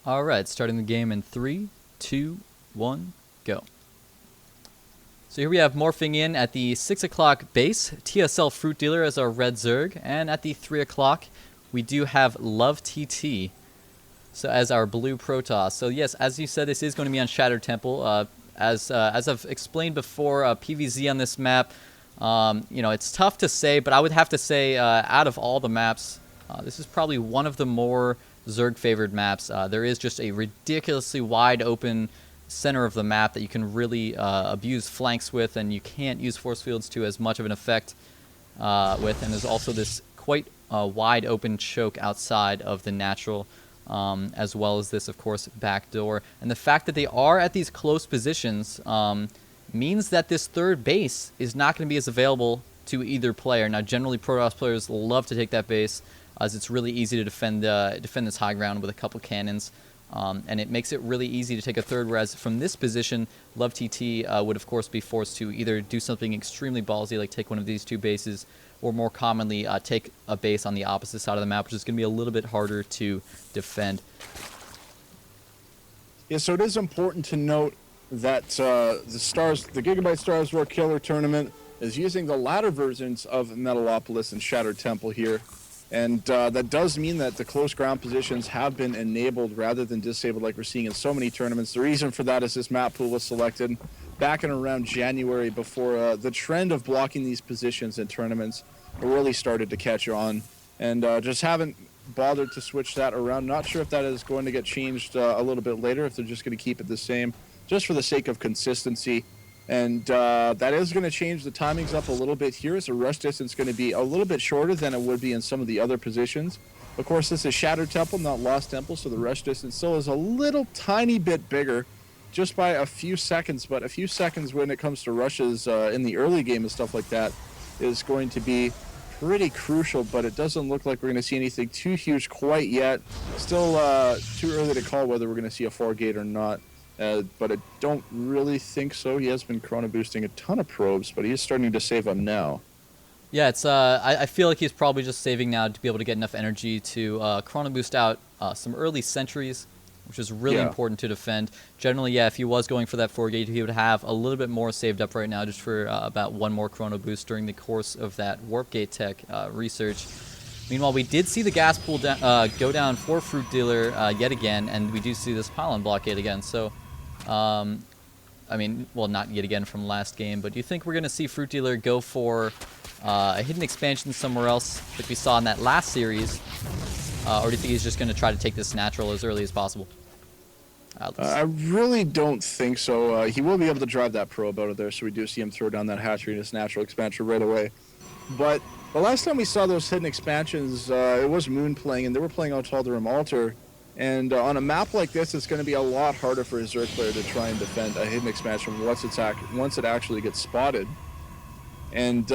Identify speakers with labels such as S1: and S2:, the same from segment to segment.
S1: Alright, starting the game in 3, 2, 1, go. So here we have morphing in at the 6 o'clock base, TSL.Fruitdealer as our red Zerg, and at the 3 o'clock we do have LoveTT so as our blue Protoss. So yes, as you said, this is going to be on Shattered Temple. As I've explained before, PvZ on this map, you know, it's tough to say, but I would have to say out of all the maps, this is probably one of the more Zerg favored maps. There is just a ridiculously wide open center of the map that you can really abuse flanks with, and you can't use force fields to as much of an effect with. And there's also this quite wide open choke outside of the natural, as well as this, of course, back door. And the fact that they are at these close positions means that this third base is not going to be as available to either player. Now, generally, Protoss players love to take that base, as it's really easy to defend this high ground with a couple cannons, and it makes it really easy to take a third, whereas from this position, LoveTT would of course be forced to either do something extremely ballsy like take one of these two bases, or more commonly take a base on the opposite side of the map, which is going to be a little bit harder to defend.
S2: Yeah, so it is important to note that the Gigabyte Stars War Killer tournament is using the latter versions of Metalopolis and Shattered Temple here. And that does mean that the close ground positions have been enabled rather than disabled like we're seeing in so many tournaments. The reason for that is this map pool was selected back in around January, before the trend of blocking these positions in tournaments really started to catch on. And just haven't bothered to switch that around. Not sure if that is going to get changed a little bit later, if they're just going to keep it the same, just for the sake of consistency. And that is going to change the timings up a little bit here, as the rush distance is going to be a little bit shorter than it would be in some of the other positions. Of course, this is Shattered Temple, not Lost Temple, so the rush distance still is a little tiny bit bigger, just by a few seconds. But a few seconds when it comes to rushes in the early game and stuff like that is going to be pretty crucial, but it doesn't look like we're going to see anything too huge quite yet. Still too early to call whether we're going to see a 4-gate or not. But I don't really think so. He has been chrono boosting a ton of probes, but he is starting to save them now.
S1: Yeah, it's I feel like he's probably just saving now to be able to get enough energy to chrono boost out some early sentries, which is really important to defend. Generally, yeah, if he was going for that 4-gate, he would have a little bit more saved up right now just for about one more chrono boost during the course of that warp gate tech research. Meanwhile, we did see the gas pool go down for Fruitdealer yet again, and we do see this pylon blockade again. So, I mean, well, not yet again from last game, but do you think we're going to see Fruitdealer go for a hidden expansion somewhere else like we saw in that last series? Or do you think he's just going to try to take this natural as early as possible?
S2: I really don't think so. He will be able to drive that probe out of there, so we do see him throw down that hatchery in his natural expansion right away. But the last time we saw those hidden expansions, it was Moon playing, and they were playing out Tal'Darim Altar. And on a map like this, it's going to be a lot harder for a Zerg player to try and defend a hidden expansion once it actually gets spotted. And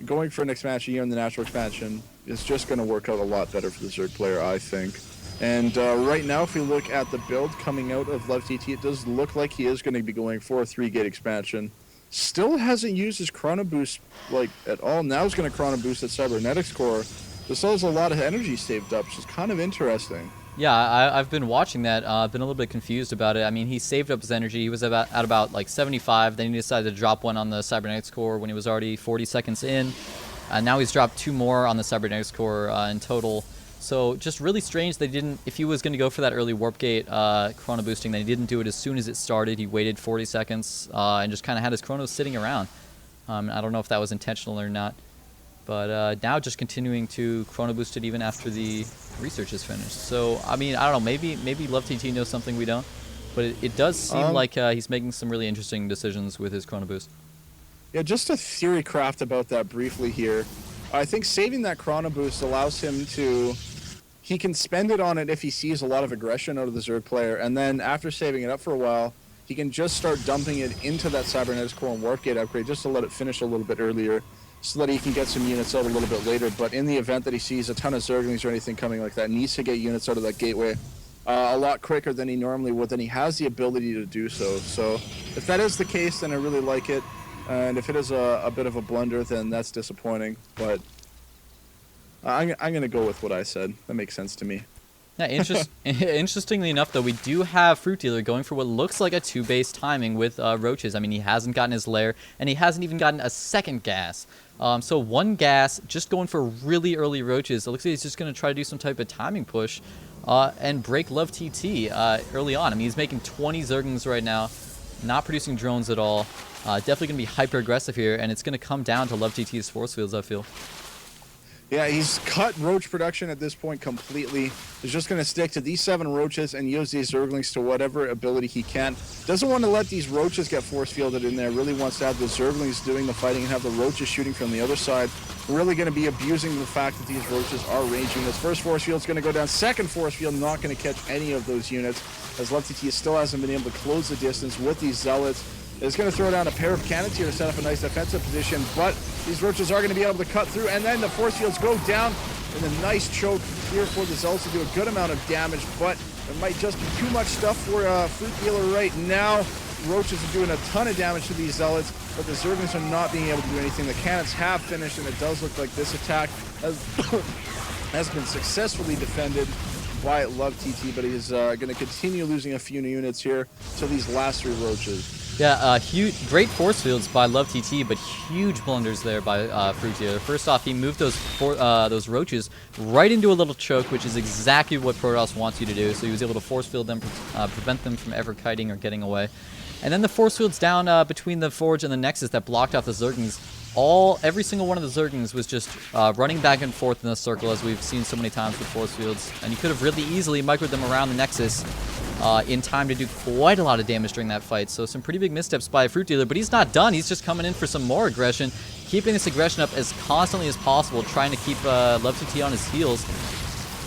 S2: going for an expansion here in the natural expansion is just going to work out a lot better for the Zerg player, I think. And right now, if we look at the build coming out of LoveTT, it does look like he is going to be going for a 3-gate expansion. Still hasn't used his chrono boost like at all. Now he's going to chrono boost at Cybernetics Core. This still has a lot of energy saved up, which is kind of interesting.
S1: Yeah, I've been watching that. I've been a little bit confused about it. I mean, he saved up his energy. He was at about like 75. Then he decided to drop one on the Cybernetics Core when he was already 40 seconds in. Now he's dropped 2 more on the Cybernetics Core in total. So just really strange they didn't, if he was going to go for that early warp gate chrono boosting, then he didn't do it as soon as it started. He waited 40 seconds and just kind of had his chronos sitting around. I don't know if that was intentional or not. But now just continuing to chrono boost it even after the research is finished. So, I mean, I don't know, maybe LoveTT knows something we don't. But it does seem like he's making some really interesting decisions with his chrono boost.
S2: Yeah, just a theory craft about that briefly here. I think saving that chrono boost allows him to... He can spend it on it if he sees a lot of aggression out of the Zerg player, and then after saving it up for a while, he can just start dumping it into that Cybernetics Core and Warp Gate upgrade just to let it finish a little bit earlier, so that he can get some units out a little bit later. But in the event that he sees a ton of Zerglings or anything coming like that, needs to get units out of that gateway a lot quicker than he normally would, then he has the ability to do so. So if that is the case, then I really like it. And if it is a bit of a blunder, then that's disappointing. But I'm going to go with what I said. That makes sense to me.
S1: Yeah, interestingly enough, though, we do have Fruit Dealer going for what looks like a 2-base timing with Roaches. I mean, he hasn't gotten his lair, and he hasn't even gotten a second gas. So 1 gas, just going for really early Roaches. It looks like he's just going to try to do some type of timing push and break LoveTT early on. I mean, he's making 20 Zerglings right now, not producing drones at all. Definitely going to be hyper-aggressive here, and it's going to come down to LoveTT's force fields, I feel.
S2: Yeah, he's cut roach production at this point completely. He's just going to stick to these 7 roaches and use these Zerglings to whatever ability he can. Doesn't want to let these roaches get force fielded in there. Really wants to have the Zerglings doing the fighting and have the roaches shooting from the other side. Really going to be abusing the fact that these roaches are ranging. This first force field is going to go down. Second force field not going to catch any of those units, as LoveTT still hasn't been able to close the distance with these zealots. It's going to throw down a pair of cannons here to set up a nice defensive position, but these roaches are going to be able to cut through, and then the force fields go down in a nice choke here for the zealots to do a good amount of damage, but it might just be too much stuff for Fruit Dealer right now. Roaches are doing a ton of damage to these zealots, but the Zerglings are not being able to do anything. The cannons have finished, and it does look like this attack has been successfully defended by LoveTT, but he's going to continue losing a few units here to these last 3 roaches.
S1: Yeah, great force fields by LoveTT, but huge blunders there by Fruit Dealer. First off, he moved those roaches right into a little choke, which is exactly what Protoss wants you to do. So he was able to force field them, prevent them from ever kiting or getting away. And then the force fields down between the Forge and the Nexus that blocked off the Zerglings. Every single one of the Zerglings was just running back and forth in a circle, as we've seen so many times with force fields. And you could have really easily microed them around the Nexus in time to do quite a lot of damage during that fight. So some pretty big missteps by Fruit Dealer, but he's not done. He's just coming in for some more aggression, keeping this aggression up as constantly as possible, trying to keep LoveTT on his heels.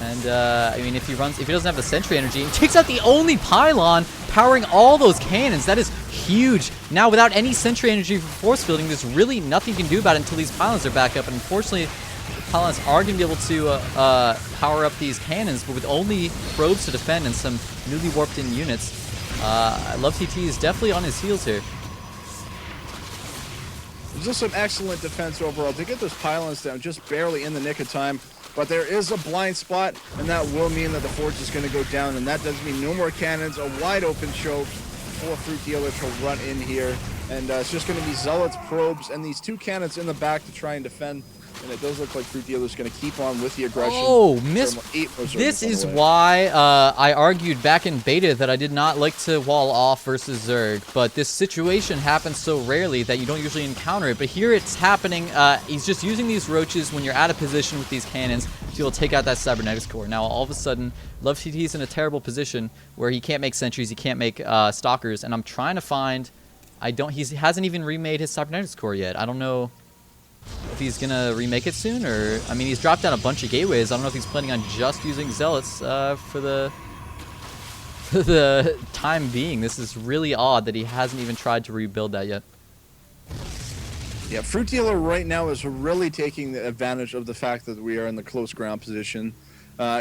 S1: And I mean, if he doesn't have the sentry energy, and takes out the only pylon powering all those cannons, that is huge. Now, without any sentry energy for force fielding, there's really nothing you can do about it until these pylons are back up. And unfortunately, the pylons are going to be able to power up these cannons, but with only probes to defend and some newly warped in units, LoveTT is definitely on his heels here.
S2: Just some excellent defense overall to get those pylons down just barely in the nick of time. But there is a blind spot, and that will mean that the Forge is going to go down, and that does mean no more cannons, a wide open choke for Fruit Dealer to run in here. And it's just going to be Zealots, Probes, and these 2 cannons in the back to try and defend. And it does look like Fruit Dealer is going to keep on with the aggression.
S1: Oh, this is why I argued back in beta that I did not like to wall off versus Zerg, but this situation happens so rarely that you don't usually encounter it. But here it's happening. He's just using these roaches when you're out of position with these cannons to be able to take out that Cybernetics core. Now, all of a sudden, LoveTT is in a terrible position where he can't make sentries, he can't make stalkers, and I'm trying to find... He hasn't even remade his Cybernetics core yet. I don't know if he's gonna remake it soon, or I mean, he's dropped down a bunch of gateways. I don't know if he's planning on just using Zealots for the time being. This is really odd that he hasn't even tried to rebuild that yet.
S2: Yeah, Fruit Dealer right now is really taking the advantage of the fact that we are in the close ground position,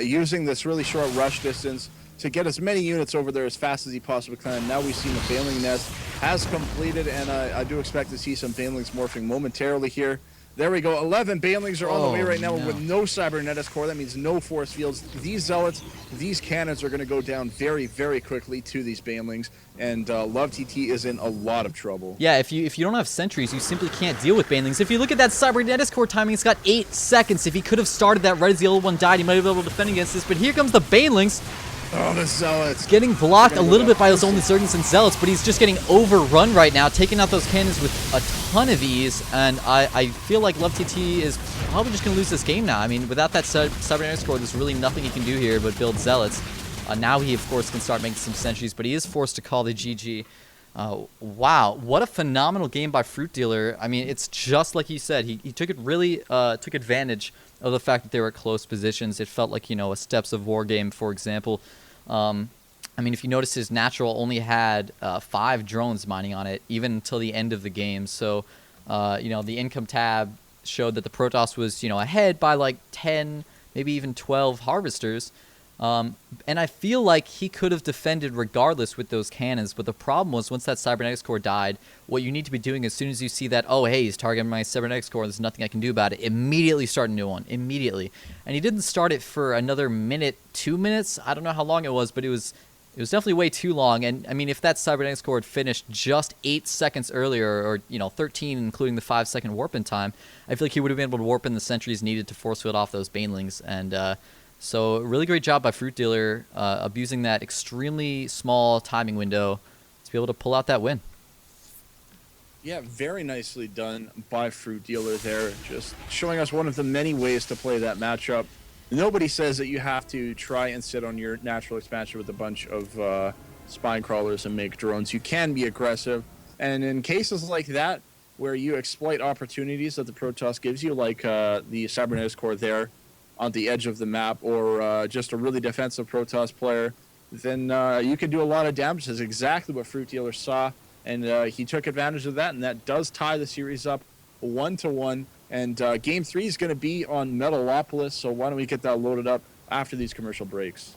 S2: using this really short rush distance to get as many units over there as fast as he possibly can. Now we've seen the Baneling Nest has completed, and I do expect to see some Banelings morphing momentarily here. There we go. 11 Banelings are on the way right now with no Cybernetics core. That means no force fields. These Zealots, these cannons are going to go down very, very quickly to these Banelings, and LoveTT is in a lot of trouble.
S1: Yeah, if you don't have sentries, you simply can't deal with Banelings. If you look at that Cybernetics core timing, it's got 8 seconds. If he could have started that right as the other one died, he might have been able to defend against this, but here comes the Banelings.
S2: Oh, the Zealots.
S1: Getting blocked a little bit by those only Zerglings and Zealots, but he's just getting overrun right now, taking out those cannons with a ton of ease, and I feel like LoveTT is probably just going to lose this game now. I mean, without that Cybernetics core, there's really nothing he can do here but build Zealots. Now he, of course, can start making some sentries, but he is forced to call the GG. Wow, what a phenomenal game by Fruit Dealer. I mean, it's just like he said. He took it really, took advantage of the fact that they were at close positions. It felt like, you know, a Steps of War game, for example. I mean, if you notice, his natural only had 5 drones mining on it, even until the end of the game. So, you know, the income tab showed that the Protoss was, you know, ahead by like 10, maybe even 12 harvesters. And I feel like he could have defended regardless with those cannons, but the problem was once that cybernetics core died, what you need to be doing as soon as you see that, oh, hey, he's targeting my cybernetics core, there's nothing I can do about it, immediately start a new one, immediately. And he didn't start it for another minute, 2 minutes, I don't know how long it was, but it was definitely way too long. And I mean, if that cybernetics core had finished just 8 seconds earlier, or 13, including the 5-second warp in time, I feel like he would have been able to warp in the sentries needed to force field off those banelings. And so really great job by Fruitdealer abusing that extremely small timing window to be able to pull out that win.
S2: Yeah, very nicely done by Fruitdealer there, just showing us one of the many ways to play that matchup. Nobody says that you have to try and sit on your natural expansion with a bunch of spine crawlers and make drones. You can be aggressive, and in cases like that, where you exploit opportunities that the Protoss gives you, like the Cybernetics Core there on the edge of the map, or just a really defensive Protoss player, then you can do a lot of damage. That's exactly what Fruitdealer saw, and he took advantage of that, and that does tie the series up 1-1. And Game 3 is going to be on Metalopolis, so why don't we get that loaded up after these commercial breaks.